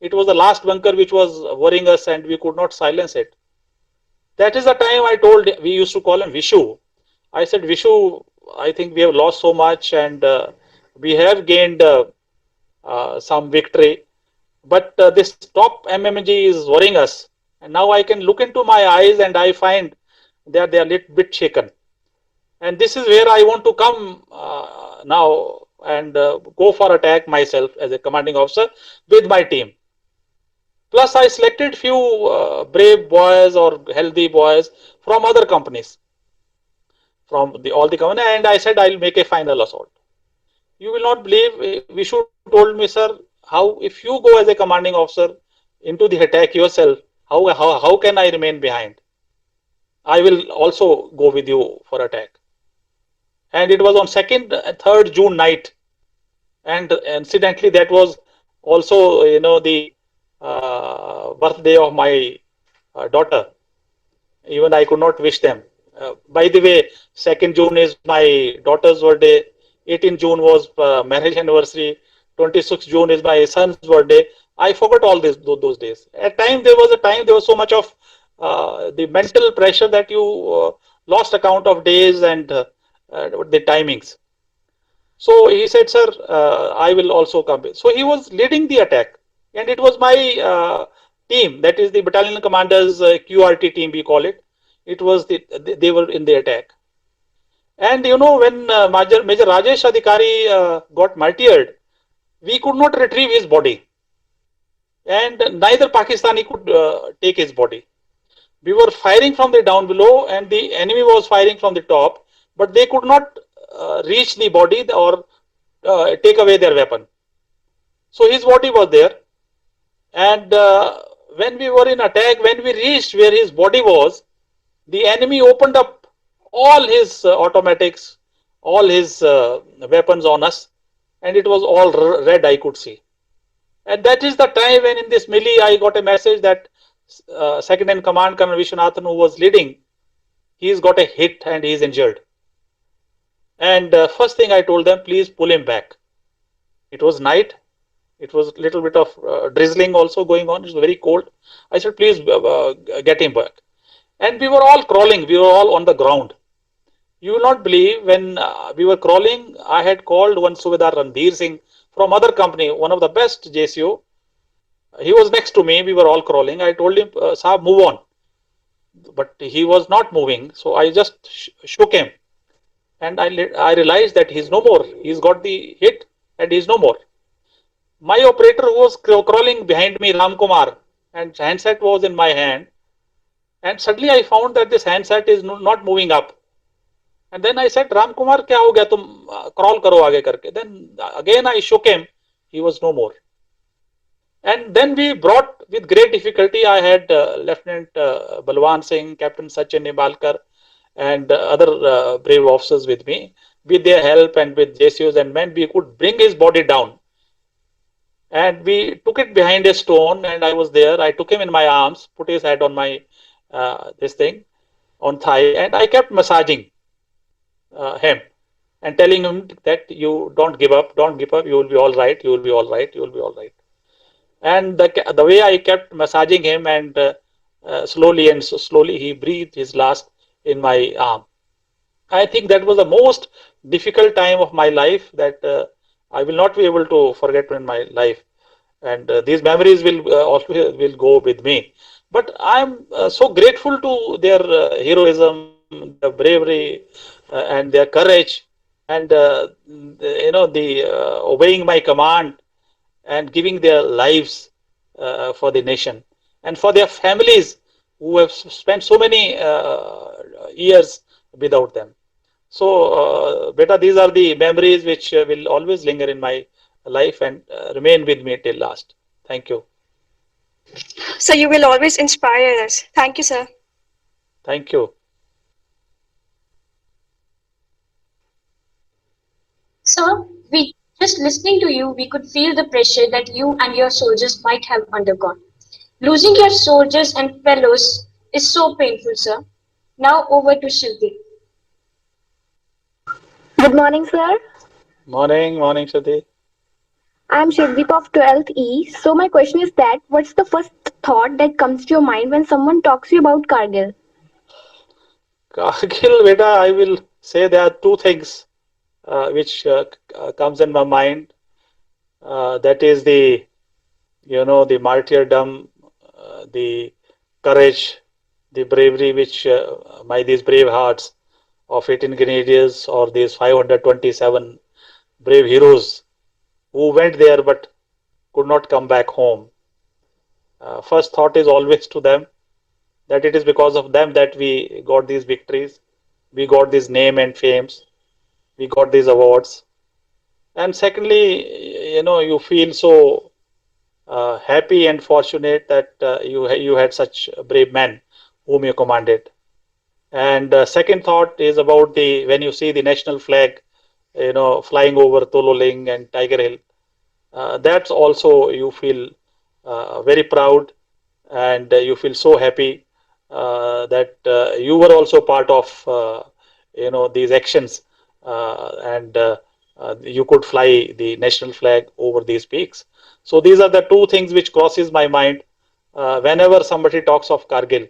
it was the last bunker which was worrying us and we could not silence it. That is the time I told, we used to call him Vishu. I said, Vishu, I think we have lost so much and we have gained some victory. But this top MMG is worrying us. And now I can look into my eyes and I find that they are a little bit shaken. And this is where I want to come now and go for attack myself as a commanding officer with my team. Plus, I selected few brave boys or healthy boys from other companies, from all the company, and I said I'll make a final assault. You will not believe, Vishu told me, sir, how if you go as a commanding officer into the attack yourself, how can I remain behind? I will also go with you for attack. And it was on 2nd, 3rd June night. And incidentally, that was also, the birthday of my daughter. Even I could not wish them. By the way, 2nd June is my daughter's birthday. 18th June was marriage anniversary. 26th June is my son's birthday. I forgot all those days. At time there was so much of the mental pressure that you lost account of days and the timings. So he said, sir, I will also come. So he was leading the attack. And it was my team, that is the battalion commander's QRT team, we call it. It was they were in the attack. And when Major Rajesh Adhikari got martyred, we could not retrieve his body. And neither Pakistani could take his body. We were firing from the down below and the enemy was firing from the top, but they could not reach the body or take away their weapon. So his body was there. And when we were in attack, when we reached where his body was, the enemy opened up all his automatics, all his weapons on us, and it was all red, I could see. And that is the time when in this melee, I got a message that second in command, Colonel Vishwanathan, who was leading, he's got a hit and he's injured. And first thing I told them, please pull him back. It was night. It was a little bit of drizzling also going on. It was very cold. I said, please get him back. And we were all crawling. We were all on the ground. You will not believe, when we were crawling, I had called one Subedar Randhir Singh from other company, one of the best JCO. He was next to me. We were all crawling. I told him, Saab, move on. But he was not moving. So I just shook him. And I realized that he's no more. He's got the hit and he's no more. My operator who was crawling behind me, Ram Kumar, and handset was in my hand. And suddenly I found that this handset is not moving up. And then I said, Ram Kumar, kya ho gaya? Tum crawl karo aage karke. Then again I shook him. He was no more. And then we brought with great difficulty. I had Lieutenant Balwan Singh, Captain Sachin Nibalkar, and other brave officers with me. With their help and with JCOs and men, we could bring his body down. And we took it behind a stone, and I was there. I took him in my arms, put his head on my this thing, on thigh, and I kept massaging him and telling him that you don't give up, you will be all right, you will be all right, you will be all right. And the way I kept massaging him, and slowly and so slowly he breathed his last in my arm. I think that was the most difficult time of my life that I will not be able to forget in my life. And these memories will also will go with me. But I'm so grateful to their heroism, their bravery, and their courage, and the obeying my command and giving their lives for the nation, and for their families who have spent so many years without them. So, beta, these are the memories which will always linger in my life and remain with me till last. Thank you. So you will always inspire us. Thank you, sir. Thank you. Sir, we just listening to you, we could feel the pressure that you and your soldiers might have undergone. Losing your soldiers and fellows is so painful, sir. Now over to Shilpi. Good morning, sir. Morning, Shruti. I am Shivdeep of 12th E. So my question is that what's the first thought that comes to your mind when someone talks to you about Kargil? Kargil, beta, I will say there are two things which comes in my mind. That is the martyrdom, the courage, the bravery which by these brave hearts of 18 Grenadiers, or these 527 brave heroes who went there but could not come back home. First thought is always to them, that it is because of them that we got these victories, we got this name and fames, we got these awards. And secondly, you feel so happy and fortunate that you had such brave men whom you commanded. And second thought is about when you see the national flag, flying over Tololing and Tiger Hill. That's also you feel very proud, and you feel so happy that you were also part of these actions, and you could fly the national flag over these peaks. So these are the two things which crosses my mind whenever somebody talks of Kargil.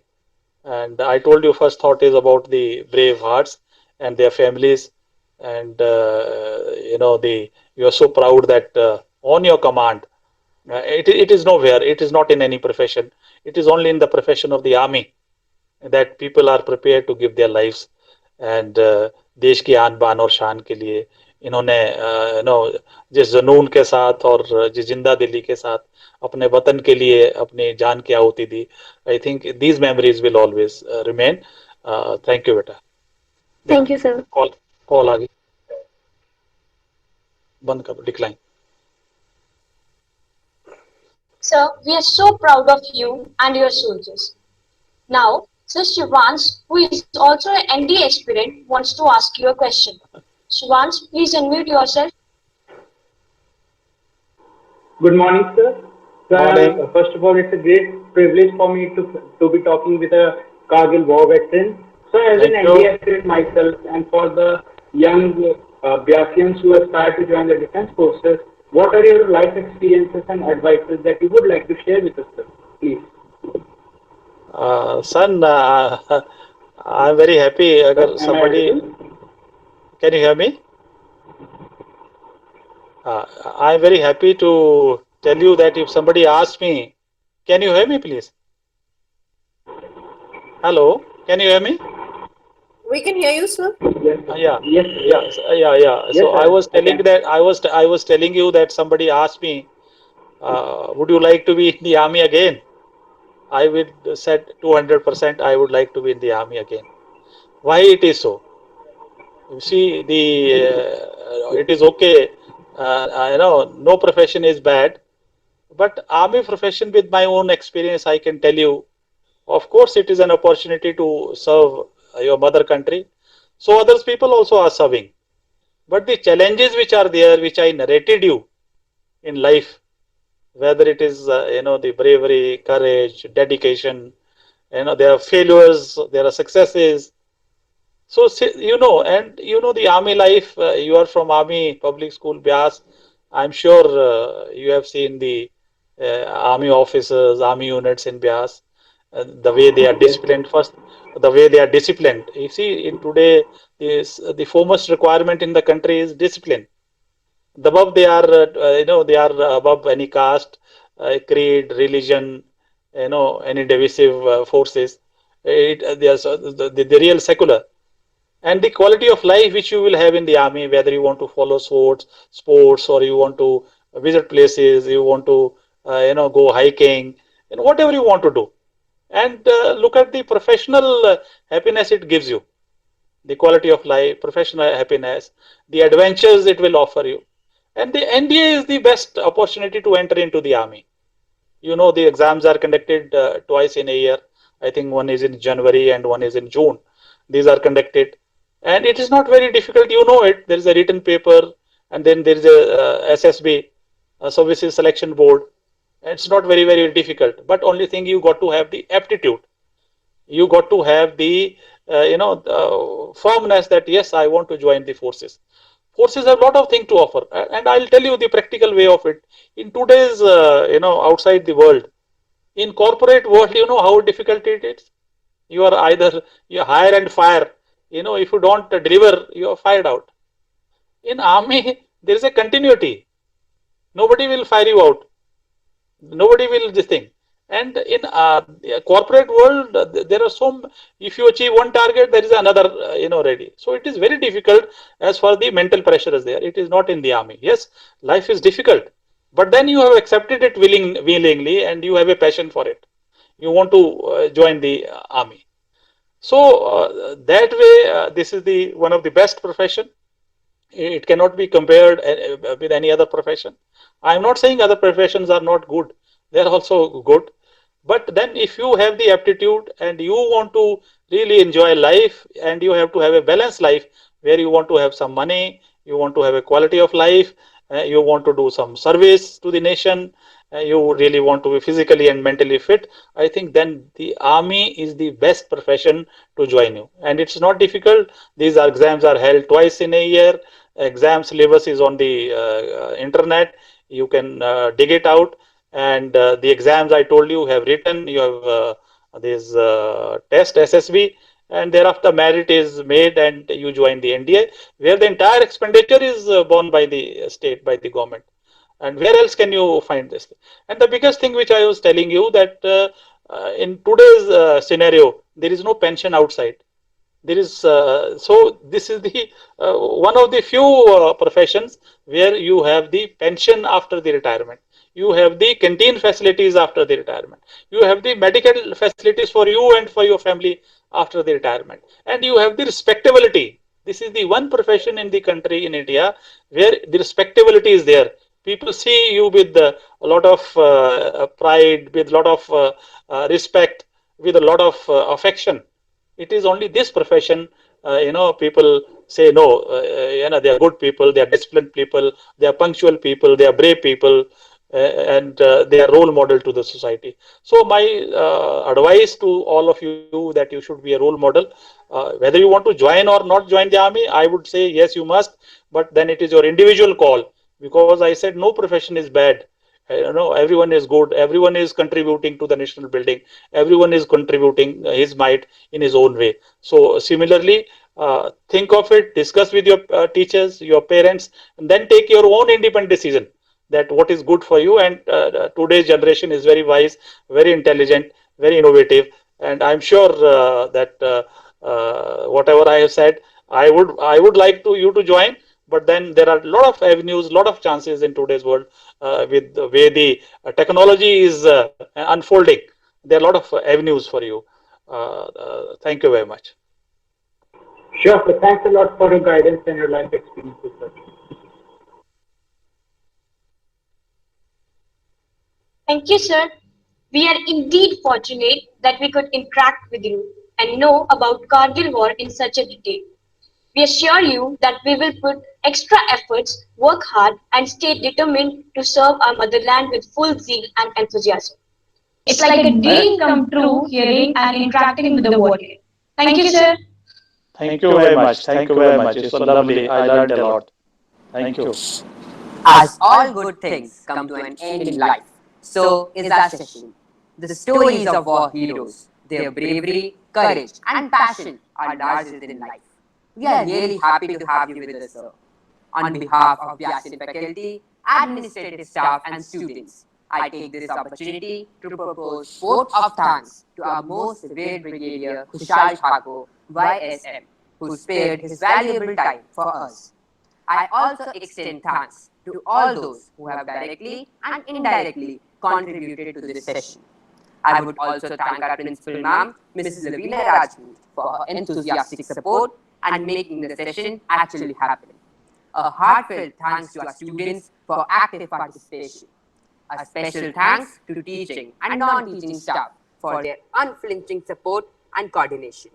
And I told you, first thought is about the brave hearts and their families, and you are so proud that on your command, it is nowhere, it is not in any profession, it is only in the profession of the army that people are prepared to give their lives. And देश की आन बान और शान के लिए इन्होंने जिस जुनून के साथ और जिस जिंदा दिली के साथ अपने वतन के लिए अपनी जान की आहुति दी, I think these memories will always remain. Thank you बेटा. Thank you, sir. कॉल आ गई, बंद करो, decline. Sir, we are so proud of you and your soldiers. Now, Sir Shivansh, who is also an ND aspirant, wants to ask you a question. Shivansh, please unmute yourself. Good morning, sir. Morning. First of all, it's a great privilege for me to be talking with a Kargil war veteran. So, as an Thank you. ND aspirant myself, and for the young Byassians who aspire to join the defense forces, what are your life experiences and advices that you would like to share with us, sir? Please. Son, I'm very happy. Agar Am I somebody, audible? can you hear me? I'm very happy to tell you that if somebody asks me, can you hear me, please? Hello, can you hear me? We can hear you, sir. Yeah, yeah, yeah. So I was telling that I was telling you that somebody asked me, would you like to be in the army again? I would said 200% I would like to be in the army again. Why it is so? You see, it is okay. No profession is bad, but army profession, with my own experience, I can tell you. Of course, it is an opportunity to serve your mother country. So others people also are serving. But the challenges which are there, which I narrated you in life, whether it is the bravery, courage, dedication, there are failures, there are successes. So and the army life. You are from army public school, Byas. I'm sure you have seen the army officers, army units in Byas, the way they are disciplined. First, the way they are disciplined. You see, in today, the foremost requirement in the country is discipline. The above they are, they are above any caste, creed, religion, any divisive forces. They are the real secular, and the quality of life which you will have in the army, whether you want to follow sports, or you want to visit places, you want to go hiking, and whatever you want to do, and look at the professional happiness it gives you, the quality of life, professional happiness, the adventures it will offer you. And the NDA is the best opportunity to enter into the army. The exams are conducted twice in a year. I think one is in January and one is in June. These are conducted, and it is not very difficult. It. There is a written paper, and then there is a SSB, Services Selection Board. It's not very difficult. But only thing, you got to have the aptitude. You got to have the firmness that yes, I want to join the forces. Forces have a lot of things to offer, and I'll tell you the practical way of it. In today's outside the world, in corporate world, you know how difficult it is. You are either you hire and fire. If you don't deliver, you are fired out. In army, there is a continuity. Nobody will fire you out. Nobody will this thing. And in corporate world, there are some. If you achieve one target, there is another ready. So it is very difficult as far the mental pressure is there. It is not in the army. Yes, life is difficult, but then you have accepted it willingly, and you have a passion for it. You want to join the army. So that way, this is the one of the best profession. It cannot be compared with any other profession. I am not saying other professions are not good. They are also good. But then if you have the aptitude and you want to really enjoy life, and you have to have a balanced life where you want to have some money, you want to have a quality of life, you want to do some service to the nation, you really want to be physically and mentally fit, I think then the army is the best profession to join you. And it's not difficult. These exams are held twice in a year. Exam syllabus is on the internet. You can dig it out, and the exams I told you have written. You have this test SSB, and thereafter merit is made, and you join the NDA, where the entire expenditure is borne by the state, by the government. And where else can you find this? And the biggest thing which I was telling you, that in today's scenario, there is no pension outside. There is so this is the one of the few professions where you have the pension after the retirement. You have the canteen facilities after the retirement. You have the medical facilities for you and for your family after the retirement, and you have the respectability. This is the one profession in the country, in India, where the respectability is there. People see you with a lot of pride, with a lot of respect, with a lot of affection. It is only this profession, people say no, they are good people, they are disciplined people, they are punctual people, they are brave people, and they are role model to the society. So my advice to all of you, that you should be a role model. Whether you want to join or not join the army, I would say yes, you must, but then it is your individual call, because I said no profession is bad. Everyone is good, everyone is contributing to the national building, everyone is contributing his might in his own way. So similarly, think of it, discuss with your teachers, your parents, and then take your own independent decision that what is good for you. And today's generation is very wise, very intelligent, very innovative, and I'm sure that whatever I have said, I would like to you to join. But then there are a lot of avenues, lot of chances in today's world with the way the technology is unfolding. There are a lot of avenues for you. Thank you very much. Sure, sir. Thanks a lot for your guidance and your life experiences, sir. Thank you, sir. We are indeed fortunate that we could interact with you and know about Kargil war in such a detail. We assure you that we will put extra efforts, work hard, and stay determined to serve our motherland with full zeal and enthusiasm. It's like a dream come true hearing and interacting with the warrior. Thank you, sir. Thank you very much. Thank you very much. It's so lovely. I learned a lot. Thank you. As all good things come to an end in life, so is our session. The stories of war heroes, their bravery, courage, and passion are larger than life. We are really happy to have you with us, sir. On behalf of the Asian faculty, administrative staff, and students, I take this opportunity to propose vote of thanks to our most revered brigadier, Kushal Thakur, YSM, who spared his valuable time for us. I also extend thanks to all those who have directly and indirectly contributed to this session. I would also thank our principal ma'am, Mrs. Lavina Rajput, for her enthusiastic support and making the session actually happen. A heartfelt thanks to our students for active participation. A special thanks to teaching and non-teaching staff for their unflinching support and coordination.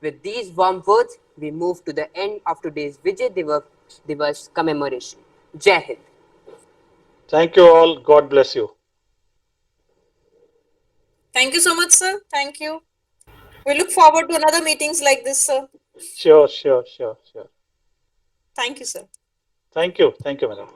With these warm words, we move to the end of today's Vijay Divas commemoration. Jai Hind. Thank you all. God bless you. Thank you so much, sir. Thank you. We look forward to another meetings like this, sir. Sure. Thank you, sir. Thank you, madam.